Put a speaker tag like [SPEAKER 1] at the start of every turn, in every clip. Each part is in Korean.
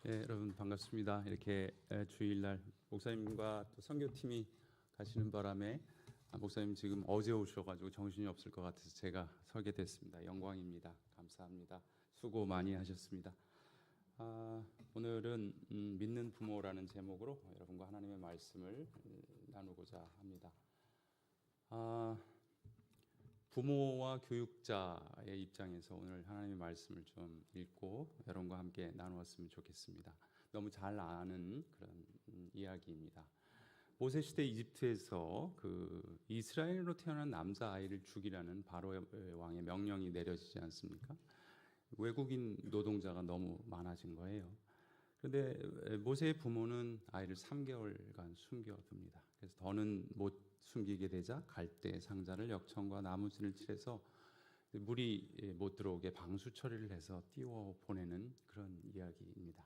[SPEAKER 1] 네, 여러분 반갑습니다. 이렇게 주일날 목사님과 또 선교팀이 가시는 바람에 목사님 지금 어제 오셔가지고 정신이 없을 것 같아서 제가 서게 됐습니다. 영광입니다. 감사합니다. 수고 많이 하셨습니다. 오늘은 믿는 부모라는 제목으로 여러분과 하나님의 말씀을 나누고자 합니다. 부모와 교육자의 입장에서 오늘 하나님의 말씀을 좀 읽고 여러분과 함께 나누었으면 좋겠습니다. 너무 잘 아는 그런 이야기입니다. 모세 시대 이집트에서 그 이스라엘로 태어난 남자 아이를 죽이라는 바로의 왕의 명령이 내려지지 않습니까? 외국인 노동자가 너무 많아진 거예요. 그런데 모세의 부모는 아이를 3개월간 숨겨둡니다. 그래서 더는 못 숨기게 되자 갈대 상자를 역청과 나무진을 칠해서 물이 못 들어오게 방수 처리를 해서 띄워 보내는 그런 이야기입니다.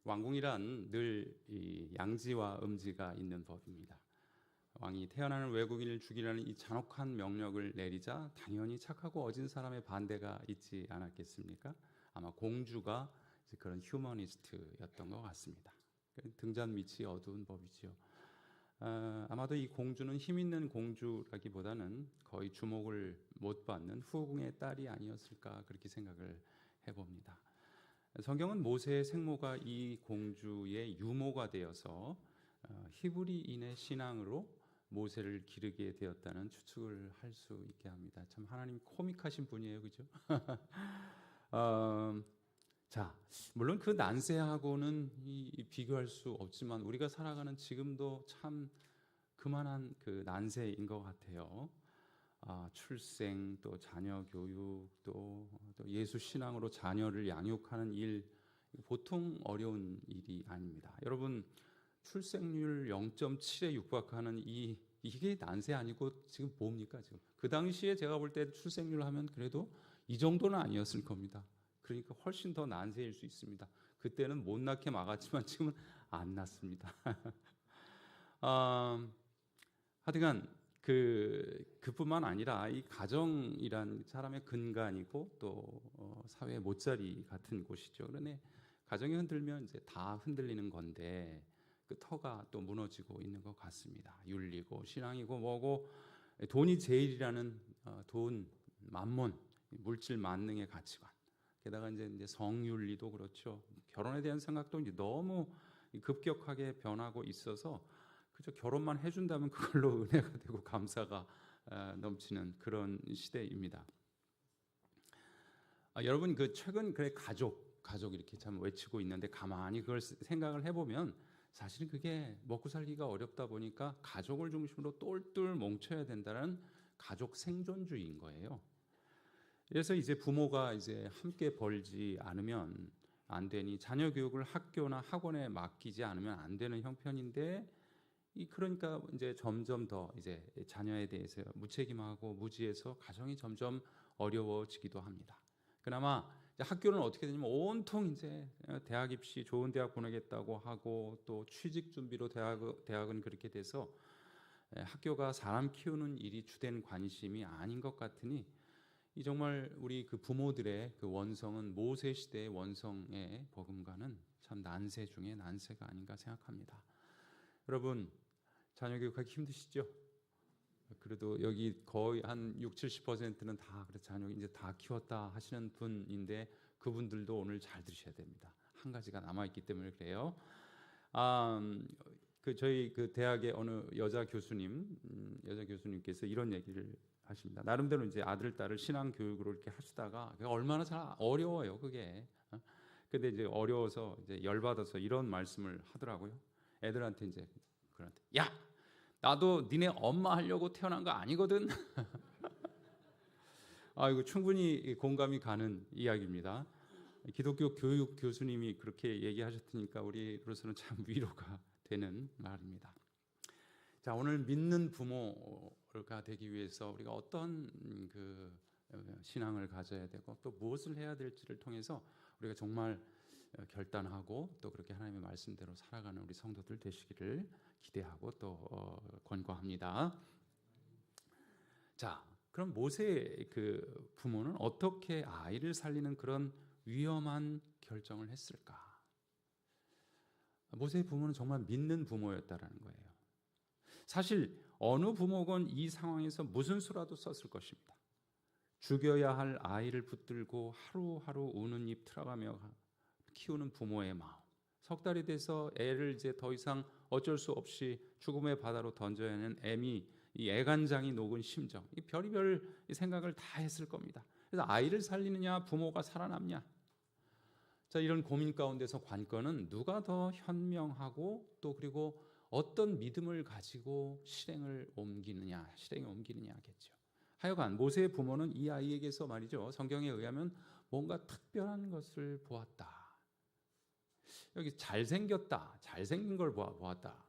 [SPEAKER 1] 왕궁이란 늘 이 양지와 음지가 있는 법입니다. 왕이 태어나는 외국인을 죽이라는 이 잔혹한 명령을 내리자 당연히 착하고 어진 사람의 반대가 있지 않았겠습니까? 아마 공주가 그런 휴머니스트였던 것 같습니다. 등잔 밑이 어두운 법이죠. 아마도 이 공주는 힘 있는 공주라기보다는 거의 주목을 못 받는 후궁의 딸이 아니었을까 그렇게 생각을 해봅니다. 성경은 모세의 생모가 이 공주의 유모가 되어서 히브리인의 신앙으로 모세를 기르게 되었다는 추측을 할 수 있게 합니다. 참 하나님 코믹하신 분이에요, 그죠? 자, 물론 그 난세하고는 비교할 수 없지만 우리가 살아가는 지금도 참 그만한 그 난세인 것 같아요. 출생, 또 자녀 교육, 또 예수 신앙으로 자녀를 양육하는 일, 보통 어려운 일이 아닙니다. 여러분, 출생률 0.7에 육박하는 이게 난세 아니고 지금 뭡니까 지금? 그 당시에 제가 볼 때 출생률 하면 그래도 이 정도는 아니었을 겁니다. 그러니까 훨씬 더 난세일 수 있습니다. 그때는 못 낳게 막았지만 지금은 안 낳습니다. 하여간 그뿐만 아니라 이 가정이란 사람의 근간이고 또 사회의 못자리 같은 곳이죠. 그러니 가정이 흔들면 이제 다 흔들리는 건데 그 터가 또 무너지고 있는 것 같습니다. 윤리고 신앙이고 뭐고 돈이 제일이라는 돈, 만몬, 물질 만능의 가치관. 게다가 이제 성윤리도 그렇죠. 결혼에 대한 생각도 이제 너무 급격하게 변하고 있어서 그저 결혼만 해준다면 그걸로 은혜가 되고 감사가 넘치는 그런 시대입니다. 여러분 그 최근 그래 가족 이렇게 참 외치고 있는데 가만히 그걸 생각을 해보면 사실은 그게 먹고 살기가 어렵다 보니까 가족을 중심으로 똘똘 뭉쳐야 된다는 가족 생존주의인 거예요. 그래서 이제 부모가 이제 함께 벌지 않으면 안 되니 자녀 교육을 학교나 학원에 맡기지 않으면 안 되는 형편인데 그러니까 이제 점점 더 이제 자녀에 대해서 무책임하고 무지해서 가정이 점점 어려워지기도 합니다. 그나마 이제 학교는 어떻게 되냐면 온통 이제 대학 입시 좋은 대학 보내겠다고 하고 또 취직 준비로 대학은 그렇게 돼서 학교가 사람 키우는 일이 주된 관심이 아닌 것 같으니 이 정말 우리 그 부모들의 그 원성은 모세 시대의 원성에 버금가는 참 난세 중에 난세가 아닌가 생각합니다. 여러분 자녀 교육하기 힘드시죠? 그래도 여기 거의 한 60-70%는 다 그래서 자녀 이제 다 키웠다 하시는 분인데 그분들도 오늘 잘 들으셔야 됩니다. 한 가지가 남아 있기 때문에 그래요. 저희 그 대학의 어느 여자 교수님께서 이런 얘기를 하십니다. 나름대로 이제 아들 딸을 신앙 교육으로 이렇게 하시다가 얼마나 잘 어려워요 그게. 근데 이제 어려워서 이제 열받아서 이런 말씀을 하더라고요. 애들한테 이제 그런데 야 나도 니네 엄마 하려고 태어난 거 아니거든. 이거 충분히 공감이 가는 이야기입니다. 기독교 교육 교수님이 그렇게 얘기하셨으니까 우리로서는 참 위로가 되는 말입니다. 자, 오늘 믿는 부모가 되기 위해서 우리가 어떤 그 신앙을 가져야 되고 또 무엇을 해야 될지를 통해서 우리가 정말 결단하고 또 그렇게 하나님의 말씀대로 살아가는 우리 성도들 되시기를 기대하고 또 권고합니다. 자, 그럼 모세의 그 부모는 어떻게 아이를 살리는 그런 위험한 결정을 했을까? 모세의 부모는 정말 믿는 부모였다라는 거예요. 사실 어느 부모건 이 상황에서 무슨 수라도 썼을 것입니다. 죽여야 할 아이를 붙들고 하루하루 우는 입 틀어가며 키우는 부모의 마음. 석 달이 돼서 애를 이제 더 이상 어쩔 수 없이 죽음의 바다로 던져야 하는 이 애간장이 녹은 심정, 이 별의별 생각을 다 했을 겁니다. 그래서 아이를 살리느냐 부모가 살아남냐, 자, 이런 고민 가운데서 관건은 누가 더 현명하고 또 그리고 어떤 믿음을 가지고 실행에 옮기느냐겠죠. 하여간 모세의 부모는 이 아이에게서 말이죠, 성경에 의하면 뭔가 특별한 것을 보았다. 여기 잘생긴 걸 보았다.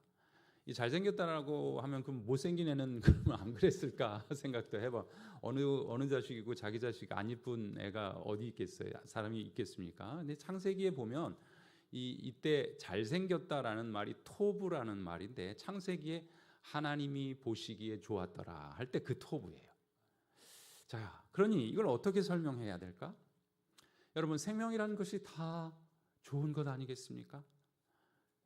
[SPEAKER 1] 이 잘생겼다라고 하면 그럼 못생긴 애는 그러면 안 그랬을까 생각도 해봐. 어느 자식이고 자기 자식 안 이쁜 애가 어디 있겠어요? 사람이 있겠습니까? 근데 창세기에 보면 이때 잘생겼다라는 말이 토브라는 말인데, 창세기에 하나님이 보시기에 좋았더라 할 때 그 토브예요. 자, 그러니 이걸 어떻게 설명해야 될까? 여러분, 생명이라는 것이 다 좋은 것 아니겠습니까?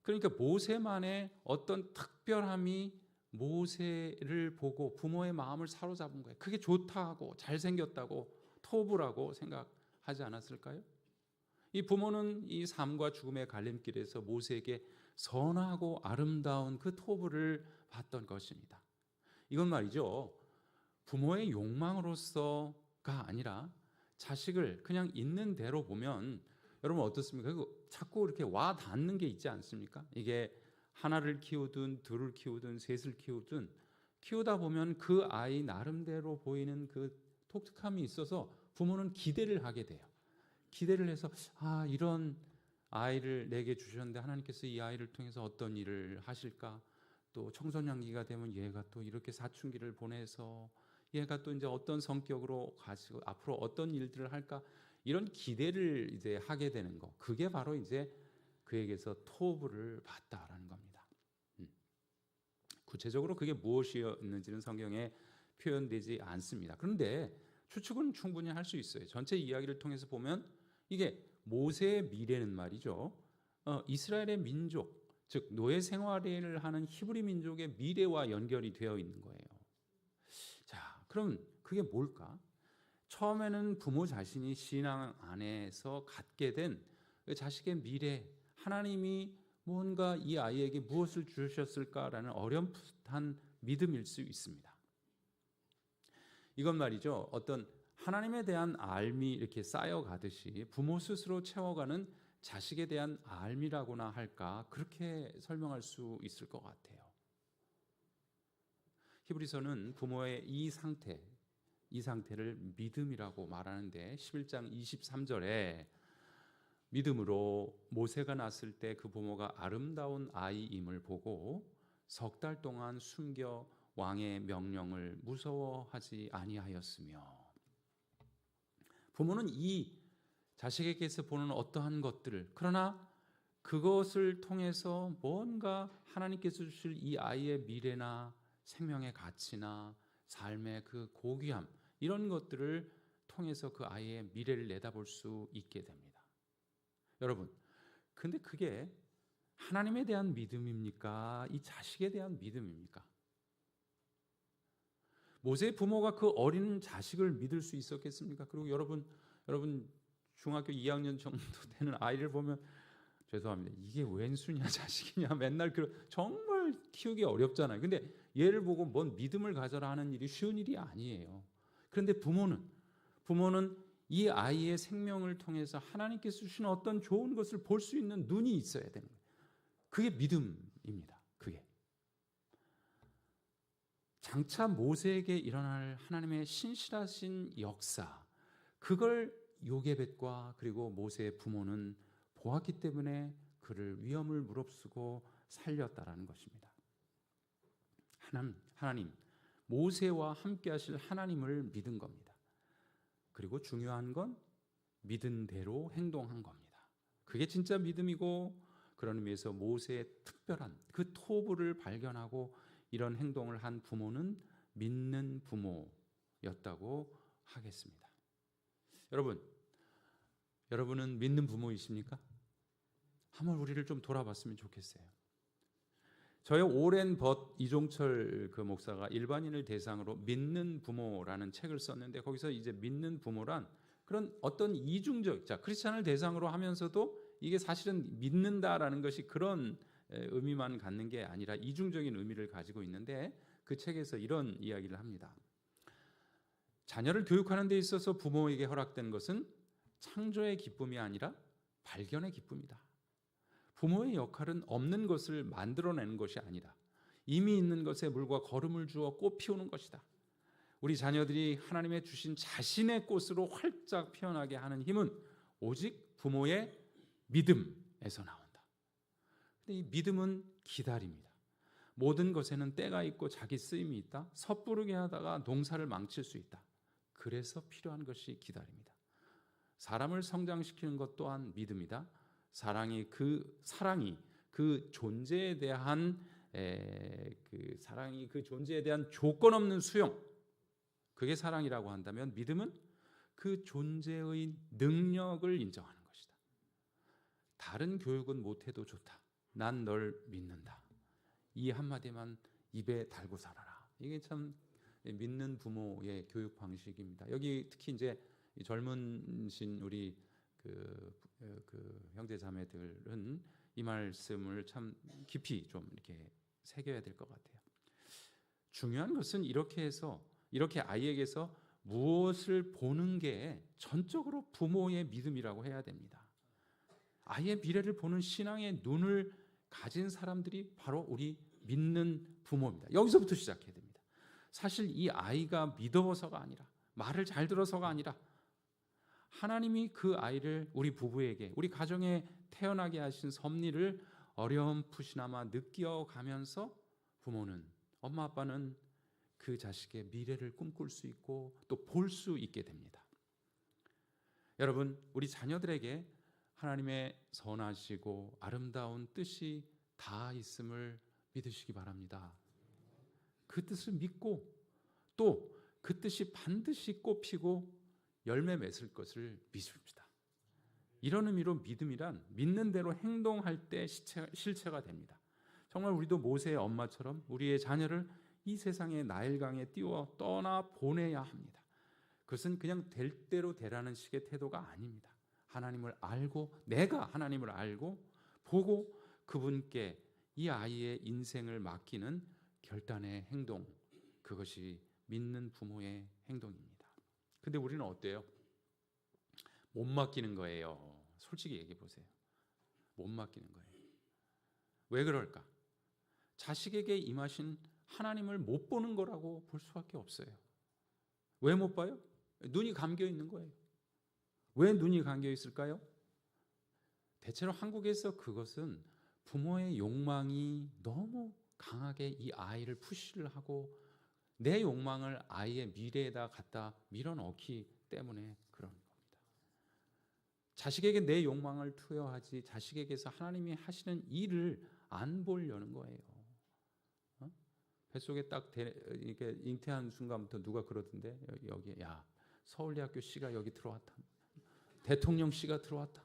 [SPEAKER 1] 그러니까 모세만의 어떤 특별함이 모세를 보고 부모의 마음을 사로잡은 거예요. 그게 좋다고 잘생겼다고 토부라고 생각하지 않았을까요? 이 부모는 이 삶과 죽음의 갈림길에서 모세에게 선하고 아름다운 그 토부를 봤던 것입니다. 이건 말이죠, 부모의 욕망으로서가 아니라 자식을 그냥 있는 대로 보면, 여러분 어떻습니까? 자꾸 이렇게 와 닿는 게 있지 않습니까? 이게 하나를 키우든 둘을 키우든 셋을 키우든 키우다 보면 그 아이 나름대로 보이는 그 독특함이 있어서 부모는 기대를 하게 돼요. 기대를 해서 이런 아이를 내게 주셨는데 하나님께서 이 아이를 통해서 어떤 일을 하실까? 또 청소년기가 되면 얘가 또 이렇게 사춘기를 보내서 얘가 또 이제 어떤 성격으로 가지고 앞으로 어떤 일들을 할까? 이런 기대를 이제 하게 되는 거, 그게 바로 이제 그에게서 토부를 받다라는 겁니다. 구체적으로 그게 무엇이었는지는 성경에 표현되지 않습니다. 그런데 추측은 충분히 할 수 있어요. 전체 이야기를 통해서 보면 이게 모세의 미래는 말이죠, 이스라엘의 민족, 즉 노예 생활을 하는 히브리 민족의 미래와 연결이 되어 있는 거예요. 자, 그럼 그게 뭘까? 처음에는 부모 자신이 신앙 안에서 갖게 된 자식의 미래, 하나님이 뭔가 이 아이에게 무엇을 주셨을까라는 어렴풋한 믿음일 수 있습니다. 이건 말이죠, 어떤 하나님에 대한 알미 이렇게 쌓여가듯이 부모 스스로 채워가는 자식에 대한 알미라고나 할까, 그렇게 설명할 수 있을 것 같아요. 히브리서는 부모의 이 상태를 믿음이라고 말하는데 11장 23절에 믿음으로 모세가 낳았을 때 그 부모가 아름다운 아이임을 보고 석 달 동안 숨겨 왕의 명령을 무서워하지 아니하였으며, 부모는 이 자식에게서 보는 어떠한 것들을, 그러나 그것을 통해서 뭔가 하나님께서 주실 이 아이의 미래나 생명의 가치나 삶의 그 고귀함, 이런 것들을 통해서 그 아이의 미래를 내다볼 수 있게 됩니다. 여러분, 근데 그게 하나님에 대한 믿음입니까? 이 자식에 대한 믿음입니까? 모세의 부모가 그 어린 자식을 믿을 수 있었겠습니까? 그리고 여러분 중학교 2학년 정도 되는 아이를 보면, 죄송합니다, 이게 왼수냐 자식이냐 맨날 정말 키우기 어렵잖아요. 근데 얘를 보고 뭔 믿음을 가져라 하는 일이 쉬운 일이 아니에요. 그런데 부모는 이 아이의 생명을 통해서 하나님께서 주신 어떤 좋은 것을 볼 수 있는 눈이 있어야 되는 거예요. 그게 믿음입니다. 그게 장차 모세에게 일어날 하나님의 신실하신 역사, 그걸 요게벳과 그리고 모세의 부모는 보았기 때문에 그를 위험을 무릅쓰고 살렸다라는 것입니다. 하나님, 모세와 함께 하실 하나님을 믿은 겁니다. 그리고 중요한 건 믿은 대로 행동한 겁니다. 그게 진짜 믿음이고, 그런 의미에서 모세의 특별한 그 토부를 발견하고 이런 행동을 한 부모는 믿는 부모였다고 하겠습니다. 여러분은 믿는 부모이십니까? 한번 우리를 좀 돌아봤으면 좋겠어요. 저의 오랜 벗 이종철 그 목사가 일반인을 대상으로 믿는 부모라는 책을 썼는데, 거기서 이제 믿는 부모란 그런 어떤 이중적, 크리스찬을 대상으로 하면서도 이게 사실은 믿는다라는 것이 그런 의미만 갖는 게 아니라 이중적인 의미를 가지고 있는데, 그 책에서 이런 이야기를 합니다. 자녀를 교육하는 데 있어서 부모에게 허락된 것은 창조의 기쁨이 아니라 발견의 기쁨이다. 부모의 역할은 없는 것을 만들어내는 것이 아니라 이미 있는 것에 물과 거름을 주어 꽃 피우는 것이다. 우리 자녀들이 하나님의 주신 자신의 꽃으로 활짝 피어나게 하는 힘은 오직 부모의 믿음에서 나온다. 근데 이 믿음은 기다립니다. 모든 것에는 때가 있고 자기 쓰임이 있다. 섣부르게 하다가 농사를 망칠 수 있다. 그래서 필요한 것이 기다림이다. 사람을 성장시키는 것 또한 믿음이다. 사랑이 그 존재에 대한 조건 없는 수용, 그게 사랑이라고 한다면, 믿음은 그 존재의 능력을 인정하는 것이다. 다른 교육은 못해도 좋다. 난 널 믿는다. 이 한마디만 입에 달고 살아라. 이게 참 믿는 부모의 교육 방식입니다. 여기 특히 이제 젊은신 우리 그 형제 자매들은 이 말씀을 참 깊이 좀 이렇게 새겨야 될 것 같아요. 중요한 것은 이렇게 아이에게서 무엇을 보는 게 전적으로 부모의 믿음이라고 해야 됩니다. 아이의 미래를 보는 신앙의 눈을 가진 사람들이 바로 우리 믿는 부모입니다. 여기서부터 시작해야 됩니다. 사실 이 아이가 믿어서가 아니라, 말을 잘 들어서가 아니라, 하나님이 그 아이를 우리 부부에게, 우리 가정에 태어나게 하신 섭리를 어렴풋이나마 느껴가면서 부모는, 엄마 아빠는 그 자식의 미래를 꿈꿀 수 있고 또 볼 수 있게 됩니다. 여러분, 우리 자녀들에게 하나님의 선하시고 아름다운 뜻이 다 있음을 믿으시기 바랍니다. 그 뜻을 믿고 또 그 뜻이 반드시 꽃피고 열매 맺을 것을 믿습니다. 이런 의미로 믿음이란 믿는 대로 행동할 때 실체가 됩니다. 정말 우리도 모세의 엄마처럼 우리의 자녀를 이 세상의 나일강에 띄워 떠나 보내야 합니다. 그것은 그냥 될 대로 되라는 식의 태도가 아닙니다. 하나님을 알고, 내가 하나님을 알고 보고 그분께 이 아이의 인생을 맡기는 결단의 행동, 그것이 믿는 부모의 행동입니다. 근데 우리는 어때요? 못 맡기는 거예요. 솔직히 얘기해 보세요. 못 맡기는 거예요. 왜 그럴까? 자식에게 임하신 하나님을 못 보는 거라고 볼 수밖에 없어요. 왜 못 봐요? 눈이 감겨 있는 거예요. 왜 눈이 감겨 있을까요? 대체로 한국에서 그것은 부모의 욕망이 너무 강하게 이 아이를 푸시를 하고 내 욕망을 아이의 미래에다 갖다 밀어넣기 때문에 그런 겁니다. 자식에게 내 욕망을 투여하지 자식에게서 하나님이 하시는 일을 안 보려는 거예요. 뱃속에 딱 이렇게 잉태한 순간부터 누가 그러던데, 여기 야 서울대학교 씨가 여기 들어왔다, 대통령 씨가 들어왔다,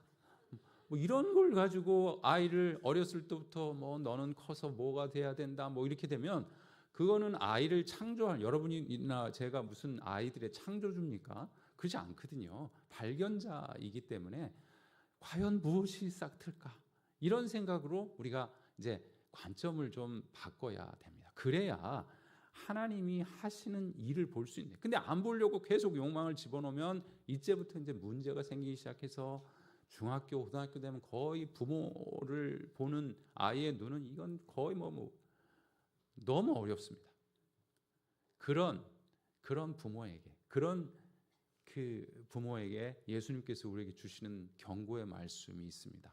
[SPEAKER 1] 뭐 이런 걸 가지고 아이를 어렸을 때부터 뭐 너는 커서 뭐가 돼야 된다 뭐 이렇게 되면, 그거는 아이를 창조할, 여러분이나 제가 무슨 아이들의 창조주입니까? 그렇지 않거든요. 발견자이기 때문에 과연 무엇이 싹틀까? 이런 생각으로 우리가 이제 관점을 좀 바꿔야 됩니다. 그래야 하나님이 하시는 일을 볼 수 있는. 근데 안 보려고 계속 욕망을 집어넣으면 이제부터 이제 문제가 생기기 시작해서 중학교, 고등학교 되면 거의 부모를 보는 아이의 눈은 이건 거의 뭐 너무 어렵습니다. 그런 부모에게, 그런 그 부모에게 예수님께서 우리에게 주시는 경고의 말씀이 있습니다.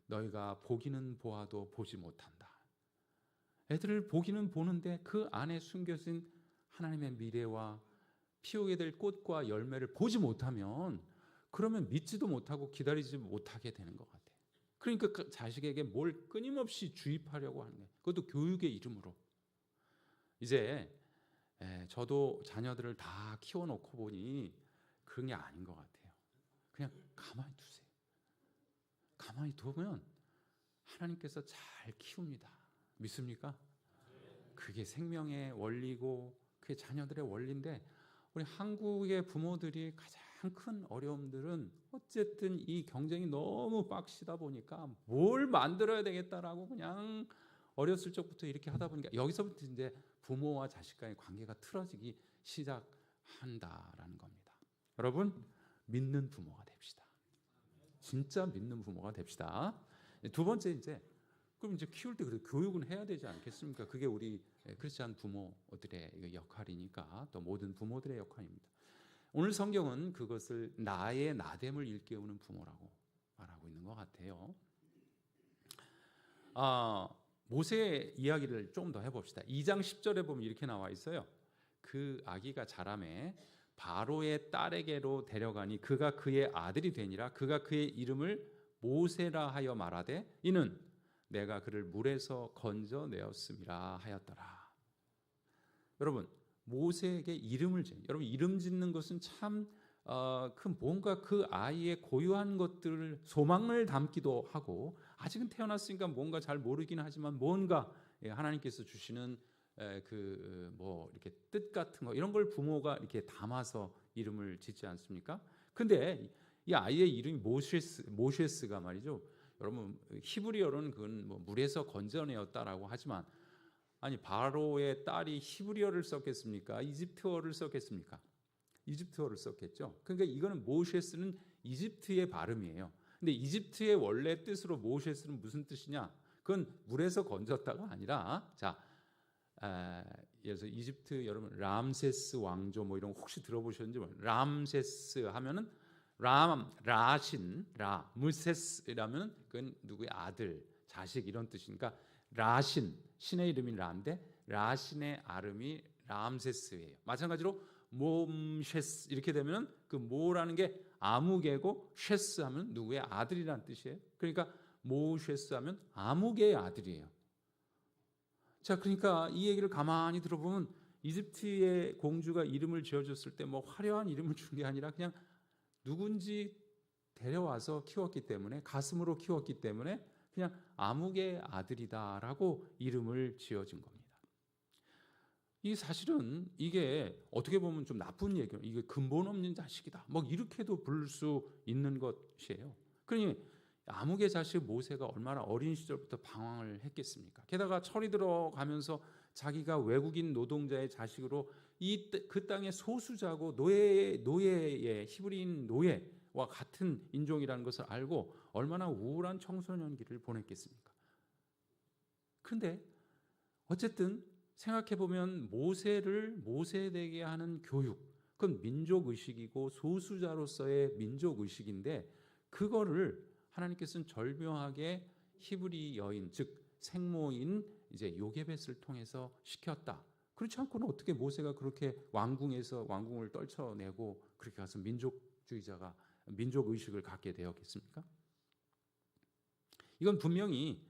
[SPEAKER 1] 너희가 보기는 보아도 보지 못한다. 애들을 보기는 보는데 그 안에 숨겨진 하나님의 미래와 피우게 될 꽃과 열매를 보지 못하면, 그러면 믿지도 못하고 기다리지 못하게 되는 것 같아요. 그러니까 그 자식에게 뭘 끊임없이 주입하려고 하는 거예요. 그것도 교육의 이름으로. 이제 저도 자녀들을 다 키워놓고 보니 그런 게 아닌 것 같아요. 그냥 가만히 두세요. 가만히 두면 하나님께서 잘 키웁니다. 믿습니까? 그게 생명의 원리고 그게 자녀들의 원리인데, 우리 한국의 부모들이 가장 큰 어려움들은 어쨌든 이 경쟁이 너무 빡시다 보니까 뭘 만들어야 되겠다라고 그냥 어렸을 적부터 이렇게 하다 보니까 여기서부터 이제 부모와 자식 간의 관계가 틀어지기 시작한다라는 겁니다. 여러분, 믿는 부모가 됩시다. 진짜 믿는 부모가 됩시다. 두 번째, 이제 그럼 이제 키울 때 그래도 교육은 해야 되지 않겠습니까? 그게 우리 크리스찬 부모들의 역할이니까, 또 모든 부모들의 역할입니다. 오늘 성경은 그것을 나의 나됨을 일깨우는 부모라고 말하고 있는 것 같아요. 모세 이야기를 좀 더 해봅시다. 2장 10절에 보면 이렇게 나와 있어요. 그 아기가 자라매 바로의 딸에게로 데려가니 그가 그의 아들이 되니라. 그가 그의 이름을 모세라 하여 말하되 이는 내가 그를 물에서 건져내었음이라 하였더라. 여러분, 모세에게 이름을 지은, 여러분 이름 짓는 것은 참 뭔가 그 아이의 고유한 것들을 소망을 담기도 하고, 아직은 태어났으니까 뭔가 잘 모르긴 하지만 뭔가 하나님께서 주시는 이렇게 뜻 같은 거, 이런 걸 부모가 이렇게 담아서 이름을 짓지 않습니까? 근데 이 아이의 이름이 모셰스가 말이죠. 여러분 히브리어로는 그건 물에서 건져내었다라고 하지만, 아니 바로의 딸이 히브리어를 썼겠습니까? 이집트어를 썼겠습니까? 이집트어를 썼겠죠. 그러니까 이거는 모셰스는 이집트의 발음이에요. 근데 이집트의 원래 뜻으로 모셰스는 무슨 뜻이냐? 그건 물에서 건졌다가 아니라, 예를 들어서 이집트 여러분 람세스 왕조 이런 거 혹시 들어보셨는지 모르겠어요. 람세스 하면은 무세스라면 그건 누구의 아들, 자식 이런 뜻이니까 라신, 신의 이름이 라인데 라신의 아름이 람세스예요. 마찬가지로 몬셰스 이렇게 되면 그 모라는 게 아무개고 셰스 하면 누구의 아들이라는 뜻이에요. 그러니까 모셰스 하면 아무개의 아들이에요. 자, 그러니까 이 얘기를 가만히 들어보면 이집트의 공주가 이름을 지어줬을 때 화려한 이름을 준 게 아니라 그냥 누군지 데려와서 키웠기 때문에, 가슴으로 키웠기 때문에 그냥 아무개의 아들이다라고 이름을 지어준 겁니다. 이 사실은 이게 어떻게 보면 좀 나쁜 얘기예요. 이게 근본 없는 자식이다. 이렇게도 부를 수 있는 것이에요. 그러니 아무개 자식 모세가 얼마나 어린 시절부터 방황을 했겠습니까? 게다가 철이 들어가면서 자기가 외국인 노동자의 자식으로 그 땅의 소수자고 노예의 히브리인 노예와 같은 인종이라는 것을 알고 얼마나 우울한 청소년기를 보냈겠습니까? 그런데 어쨌든 생각해보면 모세에 되게 하는 교육, 그건 민족의식이고 소수자로서의 민족의식인데, 그거를 하나님께서는 절묘하게 히브리 여인, 즉 생모인 이제 요게벳을 통해서 시켰다. 그렇지 않고는 어떻게 모세가 그렇게 왕궁을 떨쳐내고 그렇게 가서 민족의식을 갖게 되었겠습니까? 이건 분명히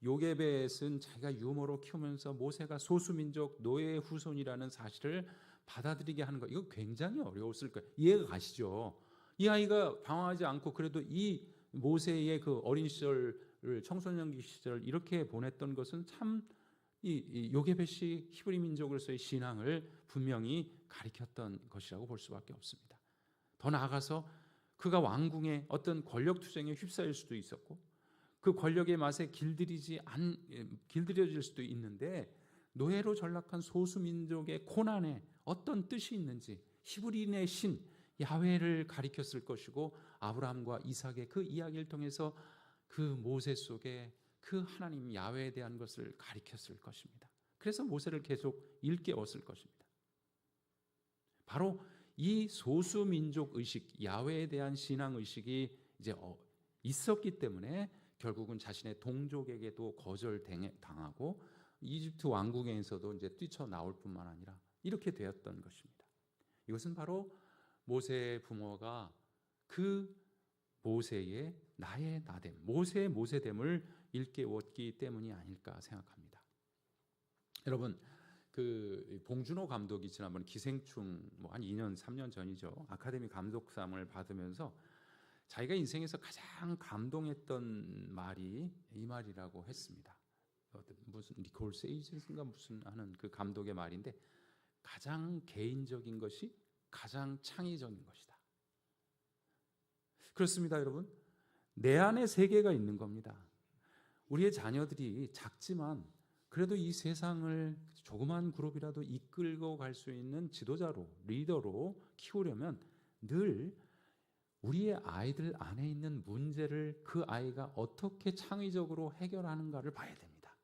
[SPEAKER 1] 요게벳은 자기가 유모로 키우면서 모세가 소수민족 노예의 후손이라는 사실을 받아들이게 하는 거, 이거 굉장히 어려웠을 거예요. 이해가 가시죠? 이 아이가 방황하지 않고 그래도 이 모세의 그 어린 시절을, 청소년기 시절을 이렇게 보냈던 것은 참 이 요게벳이 히브리 민족으로서의 신앙을 분명히 가리켰던 것이라고 볼 수밖에 없습니다. 더 나아가서 그가 왕궁의 어떤 권력 투쟁에 휩싸일 수도 있었고, 그 권력의 맛에 길들여질 수도 있는데, 노예로 전락한 소수민족의 고난에 어떤 뜻이 있는지 히브리인의 신 야훼를 가리켰을 것이고, 아브라함과 이삭의 그 이야기를 통해서 그 모세 속에 그 하나님 야훼에 대한 것을 가리켰을 것입니다. 그래서 모세를 계속 일깨웠을 것입니다. 바로 이 소수민족 의식, 야훼에 대한 신앙 의식이 이제 있었기 때문에 결국은 자신의 동족에게도 거절당하고 이집트 왕궁에서도 이제 뛰쳐나올 뿐만 아니라 이렇게 되었던 것입니다. 이것은 바로 모세의 부모가 그 모세의 나의 나됨, 모세의 모세됨을 일깨웠기 때문이 아닐까 생각합니다. 여러분, 그 봉준호 감독이 지난번 기생충 한 2년 3년 전이죠, 아카데미 감독상을 받으면서 자기가 인생에서 가장 감동했던 말이 이 말이라고 했습니다. 무슨 니콜 세이지인가 무슨 하는 그 감독의 말인데, 가장 개인적인 것이 가장 창의적인 것이다. 그렇습니다, 여러분. 내 안에 세계가 있는 겁니다. 우리의 자녀들이 작지만 그래도 이 세상을 조그만 그룹이라도 이끌고 갈 수 있는 지도자로, 리더로 키우려면 늘 우리의 아이들 안에 있는 문제를 그 아이가 어떻게 창의적으로 해결하는가를 봐야 됩니다.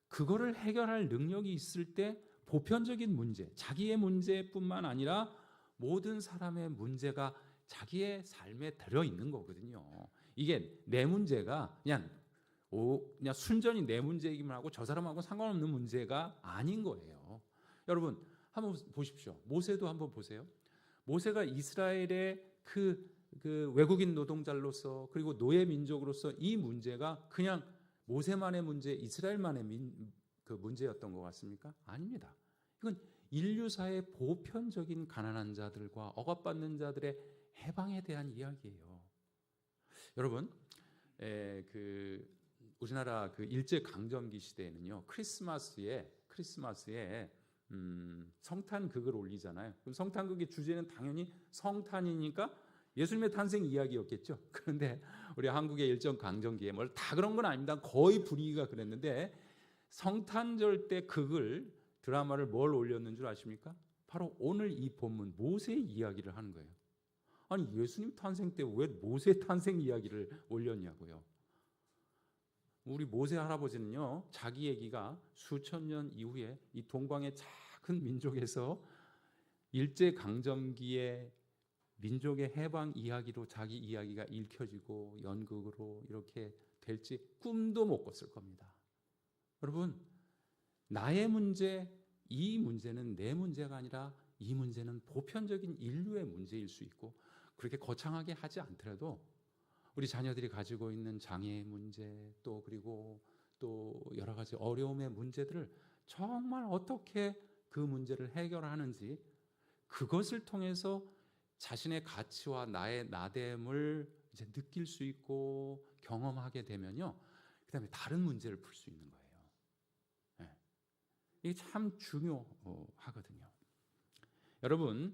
[SPEAKER 1] 그거를 해결할 능력이 있을 때 보편적인 문제, 자기의 문제뿐만 아니라 모든 사람의 문제가 자기의 삶에 들어있는 거거든요. 이게 내 문제가 그냥 순전히 내 문제이기만 하고 저 사람하고 상관없는 문제가 아닌 거예요. 여러분 한번 보십시오. 모세도 한번 보세요. 모세가 이스라엘의 그 외국인 노동자로서 그리고 노예 민족으로서 이 문제가 그냥 모세만의 문제, 이스라엘만의 그 문제였던 것 같습니까? 아닙니다. 이건 인류사의 보편적인 가난한 자들과 억압받는 자들의 해방에 대한 이야기예요. 여러분, 우리나라 그 일제 강점기 시대에는요, 크리스마스에 성탄극을 올리잖아요. 그럼 성탄극의 주제는 당연히 성탄이니까 예수님의 탄생 이야기였겠죠. 그런데 우리 한국의 일제 강점기에 뭘 다 그런 건 아닙니다. 거의 분위기가 그랬는데 성탄절 때 극을 드라마를 뭘 올렸는 줄 아십니까? 바로 오늘 이 본문 모세의 이야기를 하는 거예요. 아니 예수님 탄생 때 왜 모세 탄생 이야기를 올렸냐고요. 우리 모세 할아버지는요, 자기 얘기가 수천 년 이후에 이 동방의 작은 민족에서 일제 강점기의 민족의 해방 이야기로 자기 이야기가 읽혀지고 연극으로 이렇게 될지 꿈도 못 꿨을 겁니다. 여러분, 나의 문제, 이 문제는 내 문제가 아니라 이 문제는 보편적인 인류의 문제일 수 있고, 그렇게 거창하게 하지 않더라도 우리 자녀들이 가지고 있는 장애의 문제, 그리고 또 여러 가지 어려움의 문제들을 정말 어떻게 그 문제를 해결하는지, 그것을 통해서 자신의 가치와 나의 나됨을 이제 느낄 수 있고 경험하게 되면요, 그다음에 다른 문제를 풀 수 있는 거예요. 네. 이게 참 중요하거든요. 여러분,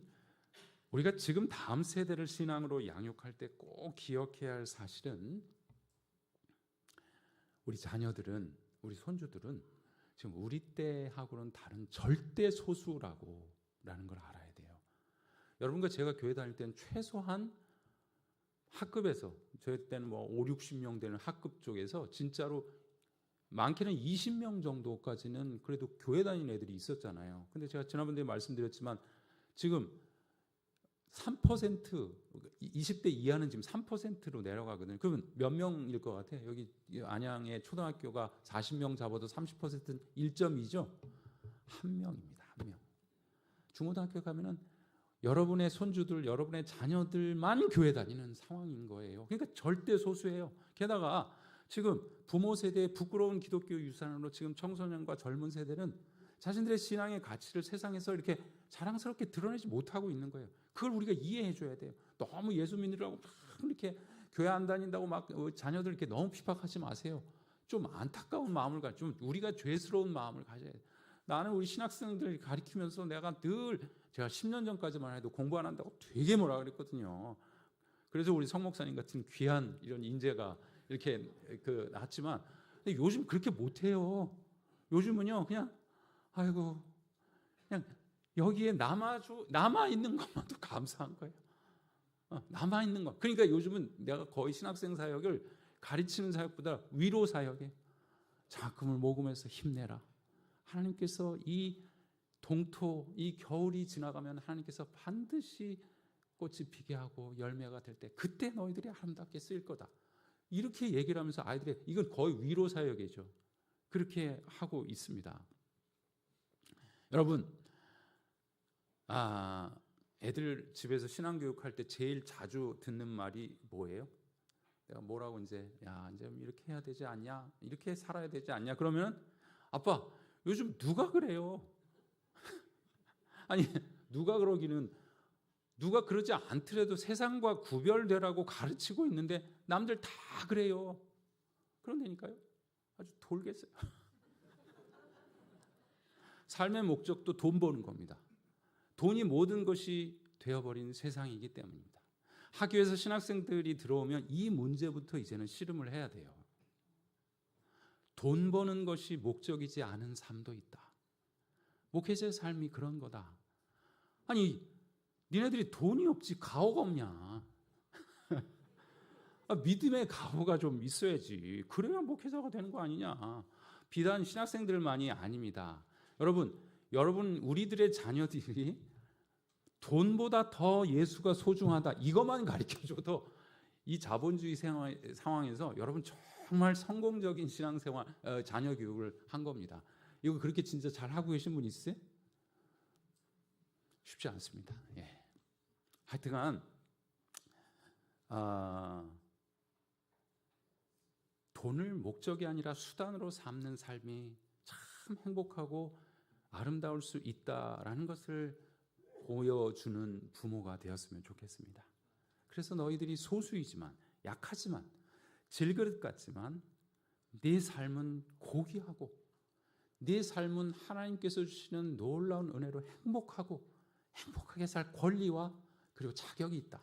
[SPEAKER 1] 우리가 지금 다음 세대를 신앙으로 양육할 때 꼭 기억해야 할 사실은, 우리 자녀들은, 우리 손주들은 지금 우리 때하고는 다른 절대 소수라는 걸 알아야 돼요. 여러분과 제가 교회 다닐 때는 최소한 학급에서, 저희 때는 5, 60명 되는 학급 쪽에서 진짜로 많게는 20명 정도까지는 그래도 교회 다니는 애들이 있었잖아요. 근데 제가 지난번에 말씀드렸지만 지금 3%, 20대 이하는 지금 3%로 내려가거든요. 그러면 몇 명일 것 같아요? 여기 안양의 초등학교가 40명 잡아도 30%는 1.2죠? 1명입니다. 1명. 중고등학교 가면은 여러분의 손주들, 여러분의 자녀들만 교회 다니는 상황인 거예요. 그러니까 절대 소수예요. 게다가 지금 부모 세대의 부끄러운 기독교 유산으로 지금 청소년과 젊은 세대는 자신들의 신앙의 가치를 세상에서 이렇게 자랑스럽게 드러내지 못하고 있는 거예요. 그걸 우리가 이해해 줘야 돼요. 너무 예수 믿으라고 막 이렇게 교회 안 다닌다고 막 자녀들 이렇게 너무 핍박하지 마세요. 좀 안타까운 마음을 좀 우리가 죄스러운 마음을 가져야 돼요. 나는 우리 신학생들 가르치면서 내가 늘, 제가 10년 전까지만 해도 공부 안 한다고 되게 뭐라 그랬거든요. 그래서 우리 성 목사님 같은 귀한 이런 인재가 이렇게 났지만, 근데 요즘 그렇게 못해요. 요즘은요, 그냥 아이고, 그냥 여기에 남아 있는 것만도 감사한 거예요. 남아 있는 것. 그러니까 요즘은 내가 거의 신학생 사역을 가르치는 사역보다 위로 사역에 장학금을 모금해서 힘내라. 하나님께서 이 동토, 이 겨울이 지나가면 하나님께서 반드시 꽃이 피게 하고 열매가 될 때 그때 너희들이 아름답게 쓰일 거다. 이렇게 얘기를 하면서 아이들의, 이건 거의 위로 사역이죠. 그렇게 하고 있습니다. 여러분, 애들 집에서 신앙교육할 때 제일 자주 듣는 말이 뭐예요? 내가 뭐라고 이제 이렇게 해야 되지 않냐? 이렇게 살아야 되지 않냐? 그러면 아빠, 요즘 누가 그래요? 아니, 누가 그러기는 누가 그러지 않더라도 세상과 구별되라고 가르치고 있는데 남들 다 그래요. 그런다니까요. 아주 돌겠어요. 삶의 목적도 돈 버는 겁니다. 돈이 모든 것이 되어버린 세상이기 때문입니다. 학교에서 신학생들이 들어오면 이 문제부터 이제는 씨름을 해야 돼요. 돈 버는 것이 목적이지 않은 삶도 있다. 목회자의 삶이 그런 거다. 아니, 니네들이 돈이 없지 가오가 없냐? 믿음의 가오가 좀 있어야지. 그래야 목회자가 되는 거 아니냐? 비단 신학생들만이 아닙니다. 여러분 우리들의 자녀들이 돈보다 더 예수가 소중하다. 이것만 가르쳐줘도 이 자본주의 상황에서 여러분 정말 성공적인 신앙생활, 자녀 교육을 한 겁니다. 이거 그렇게 진짜 잘 하고 계신 분 있으세요? 쉽지 않습니다. 예. 하여튼간 돈을 목적이 아니라 수단으로 삼는 삶이 참 행복하고 아름다울 수 있다라는 것을 보여주는 부모가 되었으면 좋겠습니다. 그래서 너희들이 소수이지만 약하지만 질그릇 같지만 네 삶은 고귀하고 네 삶은 하나님께서 주시는 놀라운 은혜로 행복하게 살 권리와 그리고 자격이 있다.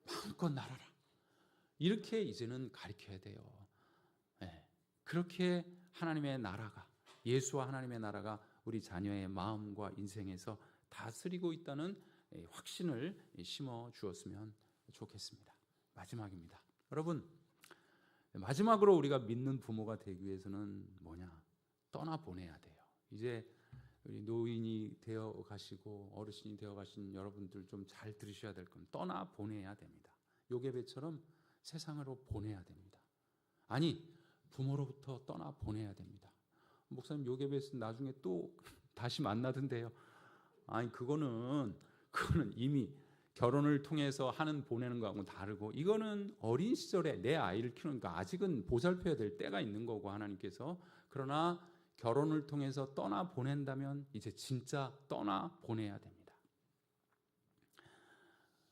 [SPEAKER 1] 마음껏 날아라. 이렇게 이제는 가르쳐야 돼요. 네. 그렇게 하나님의 나라가, 예수와 하나님의 나라가 우리 자녀의 마음과 인생에서 다스리고 있다는 확신을 심어 주었으면 좋겠습니다. 마지막입니다. 여러분, 마지막으로 우리가 믿는 부모가 되기 위해서는 뭐냐? 떠나보내야 돼요. 이제 우리 노인이 되어 가시고 어르신이 되어 가신 여러분들 좀 잘 들으셔야 될 건 떠나보내야 됩니다. 요게베처럼 세상으로 보내야 됩니다. 아니, 부모로부터 떠나보내야 됩니다. 목사님, 요게베에서 나중에 또 다시 만나던데요. 아니, 그거는 이미 결혼을 통해서 하는 보내는 거하고 다르고, 이거는 어린 시절에 내 아이를 키우니까 아직은 보살펴야 될 때가 있는 거고 하나님께서. 그러나 결혼을 통해서 떠나 보낸다면 이제 진짜 떠나 보내야 됩니다.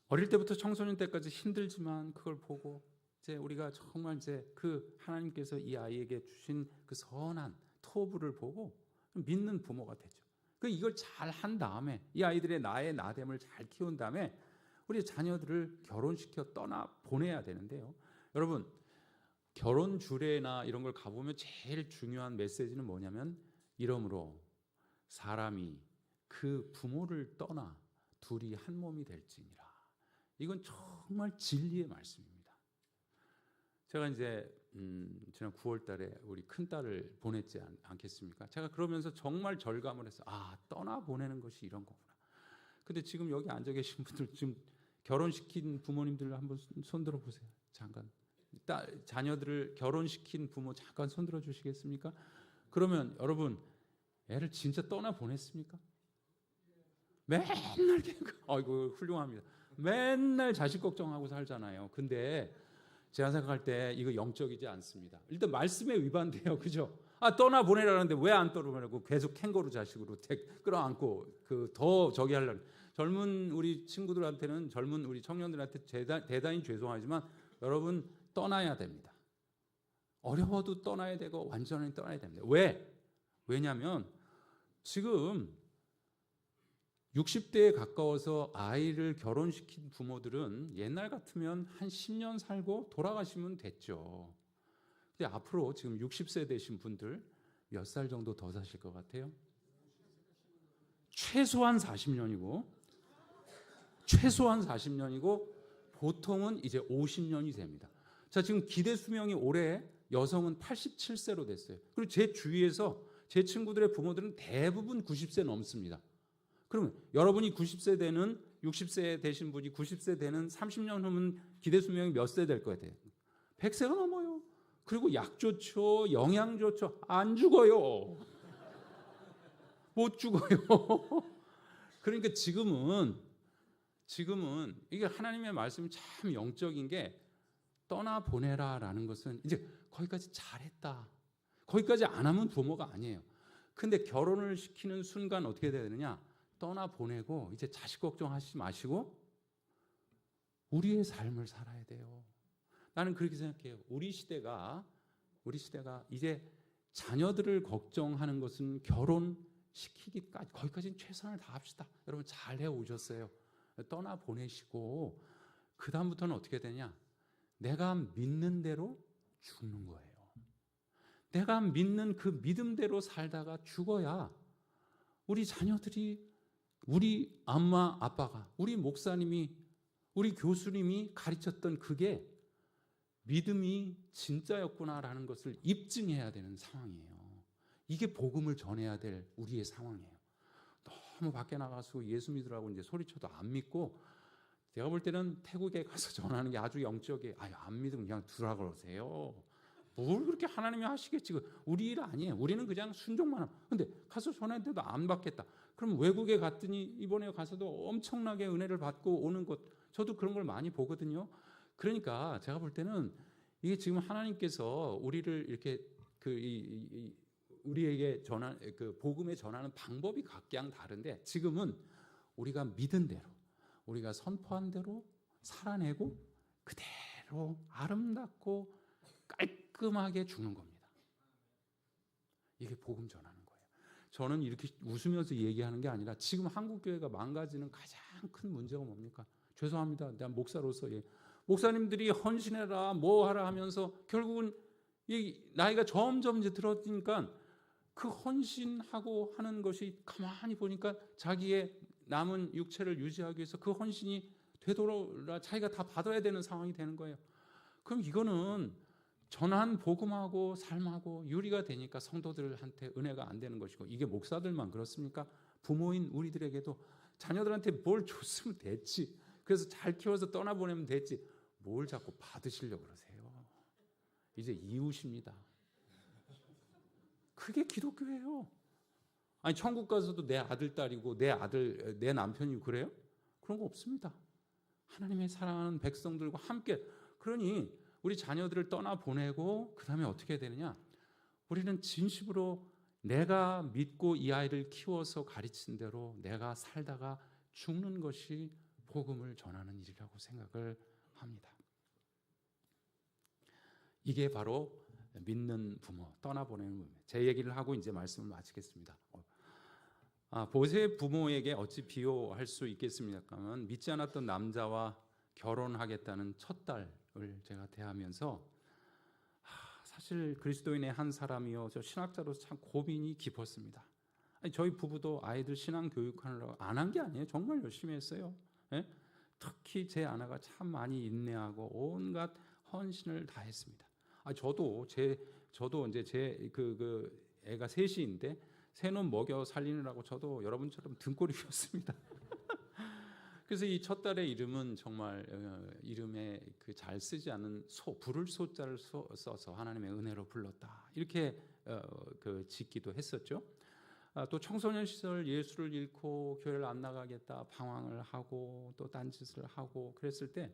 [SPEAKER 1] 어릴 때부터 청소년 때까지 힘들지만 그걸 보고 이제 우리가 정말 이제 그 하나님께서 이 아이에게 주신 그 선한 토부를 보고 믿는 부모가 되죠. 그 이걸 잘 한 다음에 이 아이들의 나의 나됨을 잘 키운 다음에 우리 자녀들을 결혼시켜 떠나 보내야 되는데요. 여러분, 결혼 주례나 이런 걸 가보면 제일 중요한 메시지는 뭐냐면, 이러므로 사람이 그 부모를 떠나 둘이 한 몸이 될지니라. 이건 정말 진리의 말씀입니다. 제가 이제 지난 9월 달에 우리 큰딸을 보냈지 않겠습니까? 제가 그러면서 정말 절감을 했어요. 아, 떠나보내는 것이 이런 거구나. 근데 지금 여기 앉아 계신 분들, 지금 결혼시킨 부모님들 한번 손들어 보세요. 잠깐. 자녀들을 결혼시킨 부모 잠깐 손들어 주시겠습니까? 그러면 여러분, 애를 진짜 떠나보냈습니까? 맨날 아이고 훌륭합니다. 맨날 자식 걱정하고 살잖아요. 근데 제가 생각할 때 이거 영적이지 않습니다. 일단 말씀에 위반돼요. 그죠? 아, 떠나보내라는데 왜 안 떠나보내고 계속 캥거루 자식으로 끌어안고 더 저기 하려고. 젊은 우리 친구들한테는, 젊은 우리 청년들한테 대단히 죄송하지만 여러분, 떠나야 됩니다. 어려워도 떠나야 되고 완전히 떠나야 됩니다. 왜냐하면 지금 60대에 가까워서 아이를 결혼시킨 부모들은 옛날 같으면 한 10년 살고 돌아가시면 됐죠. 근데 앞으로 지금 60세 되신 분들 몇 살 정도 더 사실 것 같아요? 최소한 40년이고 보통은 이제 50년이 됩니다. 자, 지금 기대 수명이 올해 여성은 87세로 됐어요. 그리고 제 주위에서 제 친구들의 부모들은 대부분 90세 넘습니다. 그러면 여러분이 90세 되는, 60세 되신 분이 90세 되는 30년 후면 기대 수명이 몇 세 될 거예요? 100세가 넘어요. 그리고 약 좋죠, 영양 좋죠, 안 죽어요. 못 죽어요. 그러니까 지금은 이게 하나님의 말씀이 참 영적인 게, 떠나보내라라는 것은 이제 거기까지 잘했다, 거기까지 안 하면 부모가 아니에요. 근데 결혼을 시키는 순간 어떻게 되느냐? 떠나 보내고 이제 자식 걱정하시지 마시고 우리의 삶을 살아야 돼요. 나는 그렇게 생각해요. 우리 시대가 이제 자녀들을 걱정하는 것은 결혼시키기까지 거기까지는 최선을 다합시다. 여러분 잘 해오셨어요. 떠나 보내시고 그 다음부터는 어떻게 되냐? 내가 믿는 대로 죽는 거예요. 내가 믿는 그 믿음대로 살다가 죽어야 우리 자녀들이, 우리 엄마 아빠가, 우리 목사님이, 우리 교수님이 가르쳤던 그게 믿음이 진짜였구나라는 것을 입증해야 되는 상황이에요. 이게 복음을 전해야 될 우리의 상황이에요. 너무 밖에 나가서 예수 믿으라고 이제 소리쳐도 안 믿고, 제가 볼 때는 태국에 가서 전하는 게 아주 영적이에요. 안 믿으면 그냥 두라 그러세요. 뭘 그렇게 하나님이 하시겠지. 우리 일 아니에요. 우리는 그냥 순종만 하면. 근데 가서 전했는데도 안 받겠다. 그럼 외국에 갔더니 이번에 가서도 엄청나게 은혜를 받고 오는 것, 저도 그런 걸 많이 보거든요. 그러니까 제가 볼 때는 이게 지금 하나님께서 우리를 이렇게 우리에게 전한 그 복음에 전하는 방법이 각양 다른데, 지금은 우리가 믿은 대로, 우리가 선포한 대로 살아내고 그대로 아름답고 깔끔하게 죽는 겁니다. 이게 복음 전하는 거예요. 저는 이렇게 웃으면서 얘기하는 게 아니라 지금 한국교회가 망가지는 가장 큰 문제가 뭡니까? 죄송합니다. 내가 목사로서 목사님들이 헌신해라 뭐 하라 하면서 결국은 이 나이가 점점 이제 들어지니까 그 헌신하고 하는 것이 가만히 보니까 자기의 남은 육체를 유지하기 위해서 그 헌신이 되도록 자기가 다 받아야 되는 상황이 되는 거예요. 그럼 이거는 전한 복음하고 삶하고 유리가 되니까 성도들한테 은혜가 안 되는 것이고, 이게 목사들만 그렇습니까? 부모인 우리들에게도 자녀들한테 뭘 줬으면 됐지, 그래서 잘 키워서 떠나보내면 됐지, 뭘 자꾸 받으시려고 그러세요? 이제 이웃입니다. 그게 기독교예요. 아니 천국 가서도 내 아들 딸이고 내 남편이고 그래요? 그런 거 없습니다. 하나님의 사랑하는 백성들과 함께. 그러니 우리 자녀들을 떠나보내고 그 다음에 어떻게 되느냐? 우리는 진심으로 내가 믿고 이 아이를 키워서 가르친 대로 내가 살다가 죽는 것이 복음을 전하는 일이라고 생각을 합니다. 이게 바로 믿는 부모, 떠나보내는 부모. 제 얘기를 하고 이제 말씀을 마치겠습니다. 보세 부모에게 어찌 비유할 수 있겠습니까? 믿지 않았던 남자와 결혼하겠다는 첫 딸을 제가 대하면서 사실 그리스도인의 한 사람이요, 저 신학자로서 참 고민이 깊었습니다. 아니, 저희 부부도 아이들 신앙 교육하느라고 안 한 게 아니에요. 정말 열심히 했어요. 예? 특히 제 아내가 참 많이 인내하고 온갖 헌신을 다 했습니다. 저도 이제 제 애가 셋인데 새놈 먹여 살리느라고 저도 여러분처럼 등골이 휘었습니다. 그래서 이 첫 딸의 이름은 정말 이름에 그 잘 쓰지 않은 부를 소자를 써서 하나님의 은혜로 불렀다, 이렇게 짓기도 했었죠. 또 청소년 시절 예수를 잃고 교회를 안 나가겠다 방황을 하고 또 딴짓을 하고 그랬을 때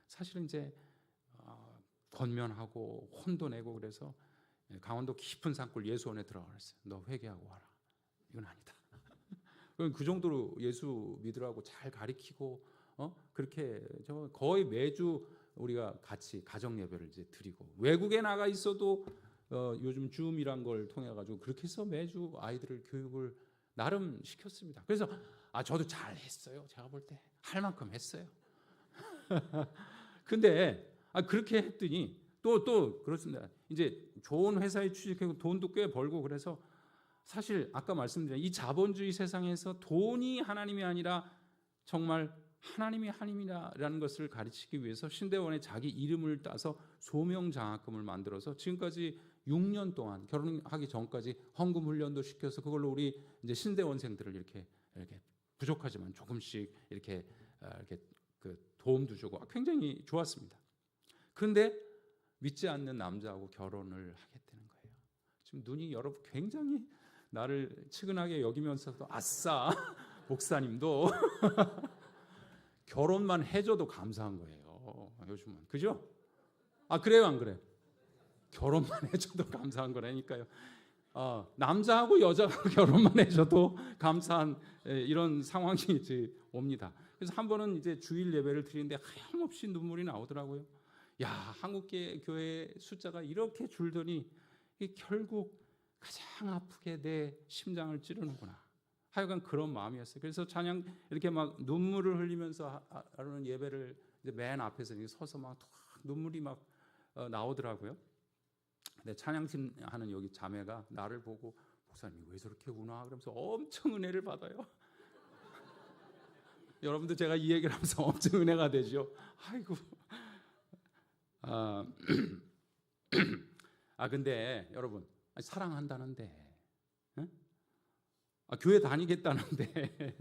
[SPEAKER 1] 사실은 이제 권면하고 혼도 내고 그래서 강원도 깊은 산골 예수원에 들어갔어요. 너 회개하고 와라. 이건 아니다. 그 정도로 예수 믿으라고 잘 가르치고 그렇게 거의 매주 우리가 같이 가정 예배를 이제 드리고, 외국에 나가 있어도 요즘 줌이란 걸 통해 가지고 그렇게 해서 매주 아이들을 교육을 나름 시켰습니다. 그래서 저도 잘 했어요. 제가 볼 때 할 만큼 했어요. 근데 그렇게 했더니 또 그렇습니다. 이제 좋은 회사에 취직하고 돈도 꽤 벌고, 그래서 사실 아까 말씀드린 이 자본주의 세상에서 돈이 하나님이 아니라 정말 하나님이 하나님이라는 것을 가르치기 위해서 신대원에 자기 이름을 따서 소명장학금을 만들어서 지금까지 6년 동안 결혼하기 전까지 헌금 훈련도 시켜서 그걸로 우리 이제 신대원생들을 이렇게 부족하지만 조금씩 이렇게 도움도 주고 굉장히 좋았습니다. 그런데 믿지 않는 남자하고 결혼을 하게 되는 거예요. 지금 눈이 여러분 굉장히 나를 측은하게 여기면서도 아싸 목사님도 결혼만 해줘도 감사한 거예요. 요즘은 그죠? 그래요 안 그래요? 결혼만 해줘도 감사한 거라니까요. 남자하고 여자가 결혼만 해줘도 감사한 이런 상황이 이제 옵니다. 그래서 한 번은 이제 주일 예배를 드리는데 하염없이 눈물이 나오더라고요. 야, 한국 교회 숫자가 이렇게 줄더니 결국 가장 아프게 내 심장을 찌르는구나. 하여간 그런 마음이었어요. 그래서 찬양 이렇게 막 눈물을 흘리면서 하는 예배를 이제 맨 앞에서 서서 막 눈물이 막 나오더라고요. 근데 찬양팀 하는 여기 자매가 나를 보고 목사님이 왜 저렇게 우나? 그러면서 엄청 은혜를 받아요. 여러분들 제가 이 얘기를 하면서 엄청 은혜가 되죠. 아이고. 근데 여러분 사랑한다는데, 교회 다니겠다는데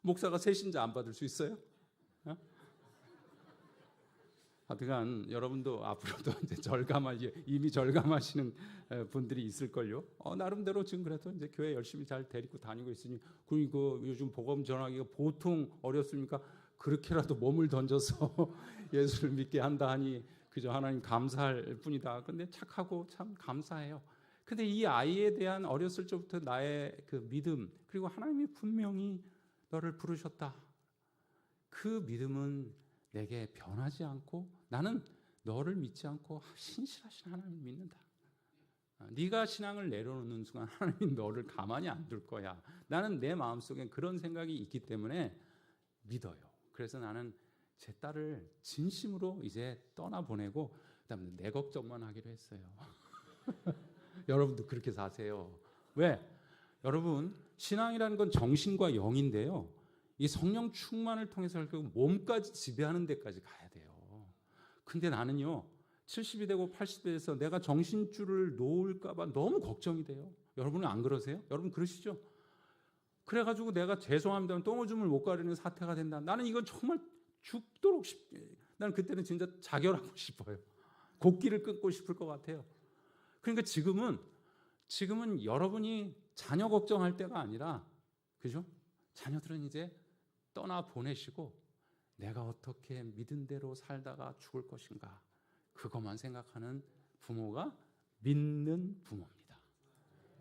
[SPEAKER 1] 목사가 새신자 안 받을 수 있어요? 하여간 여러분도 앞으로도 이제 이미 절감하시는 분들이 있을걸요. 나름대로 지금 그래도 이제 교회 열심히 잘 데리고 다니고 있으니, 그리고 요즘 복음 전하기가 보통 어렵습니까? 그렇게라도 몸을 던져서 예수를 믿게 한다 하니 그저 하나님 감사할 뿐이다. 근데 착하고 참 감사해요. 근데 이 아이에 대한 어렸을 적부터 나의 그 믿음, 그리고 하나님이 분명히 너를 부르셨다. 그 믿음은 내게 변하지 않고, 나는 너를 믿지 않고 신실하신 하나님을 믿는다. 네가 신앙을 내려놓는 순간 하나님이 너를 가만히 안 둘 거야. 나는 내 마음속에 그런 생각이 있기 때문에 믿어요. 그래서 나는 제 딸을 진심으로 이제 떠나보내고 그다음에 내 걱정만 하기로 했어요. 여러분도 그렇게 사세요. 왜? 여러분, 신앙이라는 건 정신과 영인데요, 이 성령 충만을 통해서 결국 몸까지 지배하는 데까지 가야 돼요. 근데 나는요, 70이 되고 80이 돼서 내가 정신줄을 놓을까 봐 너무 걱정이 돼요. 여러분은 안 그러세요? 여러분 그러시죠? 그래가지고 내가 죄송합니다 똥오줌을 못 가리는 사태가 된다. 나는 이건 정말 죽도록 나는 그때는 진짜 자결하고 싶어요. 곡기를 끊고 싶을 것 같아요. 그러니까 지금은 여러분이 자녀 걱정할 때가 아니라, 그죠? 자녀들은 이제 떠나 보내시고 내가 어떻게 믿은 대로 살다가 죽을 것인가, 그것만 생각하는 부모가 믿는 부모입니다.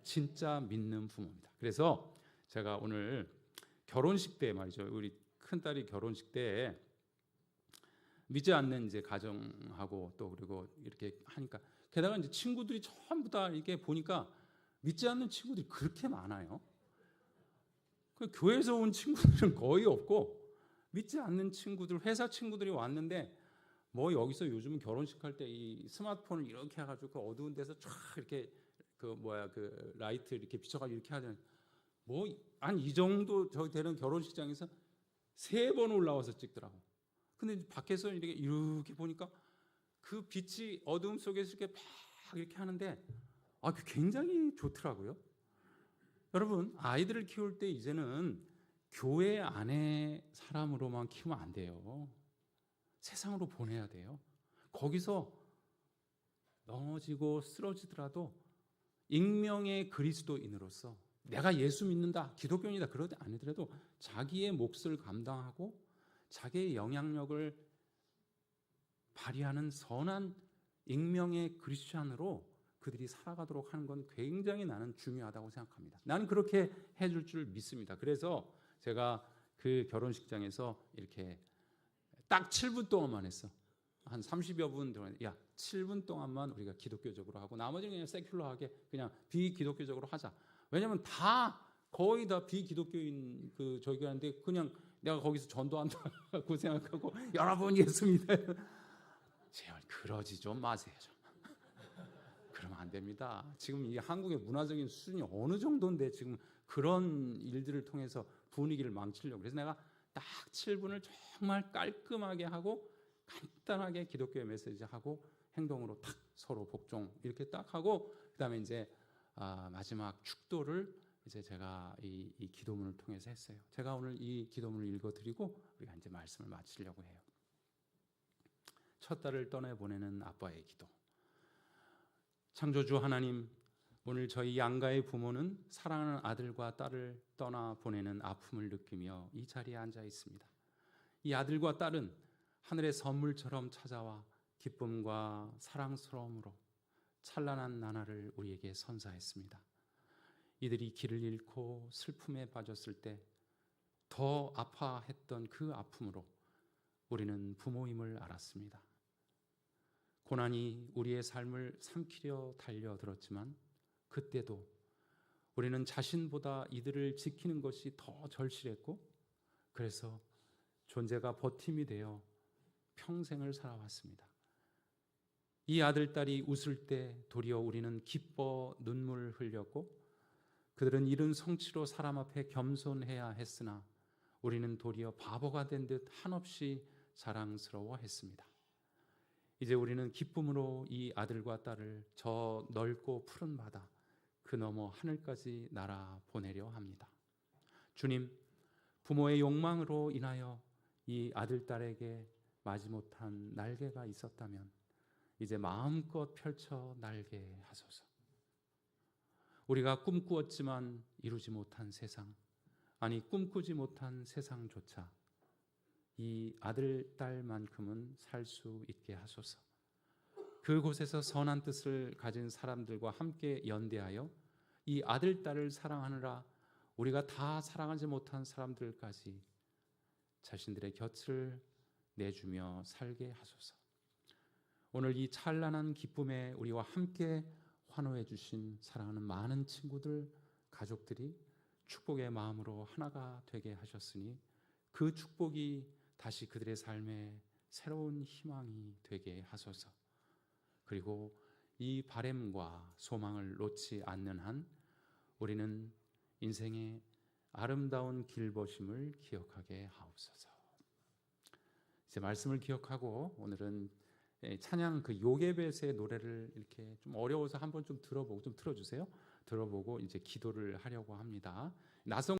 [SPEAKER 1] 진짜 믿는 부모입니다. 그래서 제가 오늘 결혼식 때 말이죠, 우리 큰딸이 결혼식 때 믿지 않는 이제 가정하고 또 그리고 이렇게 하니까, 게다가 이제 친구들이 전부 다 이렇게 보니까 믿지 않는 친구들이 그렇게 많아요. 그 교회에서 온 친구들은 거의 없고, 믿지 않는 친구들, 회사 친구들이 왔는데, 뭐 여기서 요즘은 결혼식 할 때 이 스마트폰을 이렇게 해가지고 그 어두운 데서 쫙 이렇게 그 라이트 이렇게 비춰가지고 이렇게 하는, 뭐 한 이 정도 저기 되는 결혼식장에서 3번 올라와서 찍더라고. 근데 밖에서 이렇게 보니까 그 빛이 어두움 속에서 이렇게 막 이렇게 하는데, 굉장히 좋더라고요. 여러분, 아이들을 키울 때 이제는 교회 안에 사람으로만 키우면 안 돼요. 세상으로 보내야 돼요. 거기서 넘어지고 쓰러지더라도 익명의 그리스도인으로서 내가 예수 믿는다, 기독교인이다 그러지 않더라도 자기의 몫을 감당하고 자기의 영향력을 발휘하는 선한 익명의 크리스찬으로 그들이 살아가도록 하는 건 굉장히 나는 중요하다고 생각합니다. 나는 그렇게 해줄 줄 믿습니다. 그래서 제가 그 결혼식장에서 이렇게 딱 7분 동안만 했어. 한 30여 분 동안, 7분 동안만 우리가 기독교적으로 하고 나머지는 그냥 세큘러하게 그냥 비기독교적으로 하자. 왜냐면 거의 다 비기독교인 저기 하는데 그냥 내가 거기서 전도한다고 생각하고 여러분 예수 믿어요. 제발 그러지 좀 마세요. 좀. 그러면 안 됩니다. 지금 이 한국의 문화적인 수준이 어느 정도인데 지금 그런 일들을 통해서 분위기를 망치려고. 그래서 내가 딱 7분을 정말 깔끔하게 하고 간단하게 기독교의 메시지하고 행동으로 탁 서로 복종 이렇게 딱 하고, 그다음에 이제 마지막 축도를 이제 제가 이 기도문을 통해서 했어요. 제가 오늘 이 기도문을 읽어드리고 우리가 이제 말씀을 마치려고 해요. 첫 딸을 떠내보내는 아빠의 기도. 창조주 하나님, 오늘 저희 양가의 부모는 사랑하는 아들과 딸을 떠나보내는 아픔을 느끼며 이 자리에 앉아 있습니다. 이 아들과 딸은 하늘의 선물처럼 찾아와 기쁨과 사랑스러움으로 찬란한 나날을 우리에게 선사했습니다. 이들이 길을 잃고 슬픔에 빠졌을 때 더 아파했던 그 아픔으로 우리는 부모임을 알았습니다. 고난이 우리의 삶을 삼키려 달려들었지만 그때도 우리는 자신보다 이들을 지키는 것이 더 절실했고, 그래서 존재가 버팀이 되어 평생을 살아왔습니다. 이 아들, 딸이 웃을 때 도리어 우리는 기뻐 눈물 흘렸고, 그들은 이룬 성취로 사람 앞에 겸손해야 했으나 우리는 도리어 바보가 된 듯 한없이 자랑스러워했습니다. 이제 우리는 기쁨으로 이 아들과 딸을 저 넓고 푸른 바다 그 너머 하늘까지 날아 보내려 합니다. 주님, 부모의 욕망으로 인하여 이 아들, 딸에게 마지못한 날개가 있었다면 이제 마음껏 펼쳐 날게 하소서. 우리가 꿈꾸었지만 이루지 못한 세상, 아니 꿈꾸지 못한 세상조차 이 아들, 딸만큼은 살 수 있게 하소서. 그곳에서 선한 뜻을 가진 사람들과 함께 연대하여 이 아들, 딸을 사랑하느라 우리가 다 사랑하지 못한 사람들까지 자신들의 곁을 내주며 살게 하소서. 오늘 이 찬란한 기쁨에 우리와 함께 환호해 주신 사랑하는 많은 친구들, 가족들이 축복의 마음으로 하나가 되게 하셨으니 그 축복이 다시 그들의 삶에 새로운 희망이 되게 하소서. 그리고 이 바램과 소망을 놓지 않는 한 우리는 인생의 아름다운 길보심을 기억하게 하옵소서. 이제 말씀을 기억하고 오늘은 찬양 그 요게벳의 노래를 이렇게 좀 어려워서 한번 좀 들어보고 좀 틀어주세요. 들어보고 이제 기도를 하려고 합니다. 나성